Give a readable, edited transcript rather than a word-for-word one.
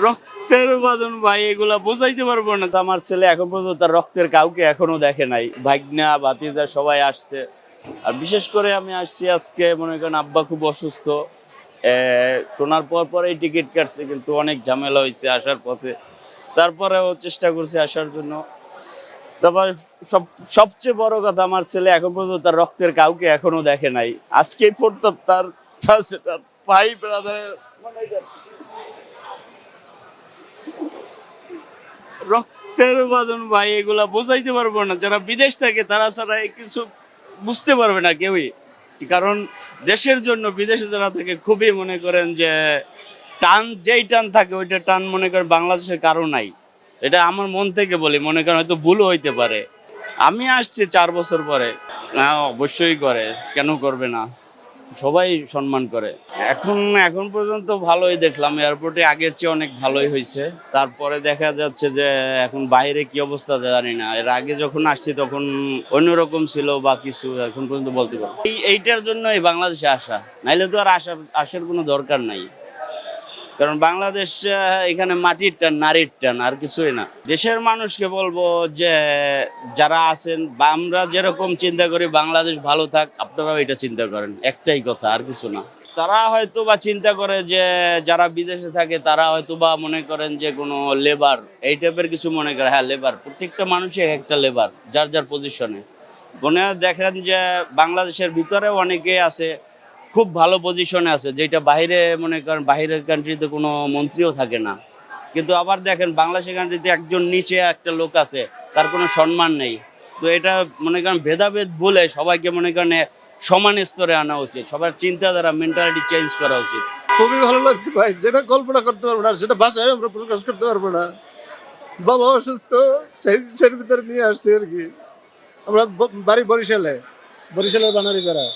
রক্তের বাঁধন ভাই, এগুলা বোঝাইতে পারবো না। তো আমার ছেলে এখন পর্যন্ত তার রক্তের কাউকে এখনো দেখে নাই। ভাগনা ভাতিজা সবাই আসছে, আর বিশেষ করে আমি আসছি আজকে, মনে করেন আব্বা খুব অসুস্থ। শোনার পর পরেই টিকিট কাটছে, কিন্তু অনেক ঝামেলা হয়েছে আসার পথে। তারপরেও চেষ্টা করছি আসার জন্য। তারপর সবচেয়ে বড় কথা, আমার ছেলে এখন পর্যন্ত তার রক্তের কাউকে এখনো দেখে নাই। আজকেই পড়তো তার ভাই ব্রাদার, রক্তের বাঁধন ভাই, এগুলা বোঝাইতে পারবো না। যারা বিদেশ থাকে তারা ছাড়া এই কিছু বুঝতে পারবে না কেউই। কারণ দেশের জন্য বিদেশে যারা থাকে খুবই, মনে করেন যে টান, যেই টান থাকে ওইটা টান মনে করেন বাংলাদেশের কারো নাই। এটা আমার মন থেকে বলি, মনে করেন হয়তো ভুলও হইতে পারে। আমি আসছি 4 বছর পরে। হ্যাঁ, অবশ্যই করে, কেন করবে না, সবাই সম্মান করে। এখন এখন পর্যন্ত ভালোই দেখলাম, এয়ারপোর্টে আগের চেয়ে অনেক ভালোই হয়েছে। তারপরে দেখা যাচ্ছে যে এখন বাইরে কি অবস্থা জানি না। এর আগে যখন আসছি তখন অন্যরকম ছিল বা কিছু, এখন পর্যন্ত বলতে পারবো এইটার জন্যই বাংলাদেশে আসা, নাইলে তো আর আসার কোনো দরকার নাই। কারণ বাংলাদেশ এখানে মাটির টান, নারীর টান, আর কিছুই না। দেশের মানুষকে বলবো যে যারা আছেন, বা আমরা যেরকম চিন্তা করি বাংলাদেশ ভালো থাক, আপনারাও এটা চিন্তা করেন, একটাই কথা, আর কিছু না। তারা হয়তো বা চিন্তা করে যে যারা বিদেশে থাকে তারা হয়তো বা মনে করেন যে কোনো লেবার, এই টাইপের কিছু মনে করে। হ্যাঁ, লেবার, প্রত্যেকটা মানুষই একটা লেবার, যার যার পজিশনে। মনে দেখেন যে বাংলাদেশের ভিতরেও অনেকে আছে খুব ভালো পজিশনে আছে, যেটা বাইরে মনে করেন বাইরের কান্ট্রিতে কোনো মন্ত্রীও থাকে না। কিন্তু আবার দেখেন বাংলাদেশের কান্ট্রিতে একজন নিচে একটা লোক আছে, তার কোনো সম্মান নেই। তো এটা মনে করেন ভেদাভেদ বলে সবাইকে মনে করেন সমান স্তরে আনা উচিত। সবার চিন্তাধারা, মেন্টালিটি চেঞ্জ করা উচিত। খুবই ভালো লাগছে ভাই, যেটা কল্পনা করতে পারবো না সেটা ভাষায় আমরা প্রকাশ করতে পারবো না। বাবা অসুস্থ, সেই দেশের ভিতরে নিয়ে আসছি আর কি। আমরা বাড়ি বরিশালে, বরিশালের বানারি করা।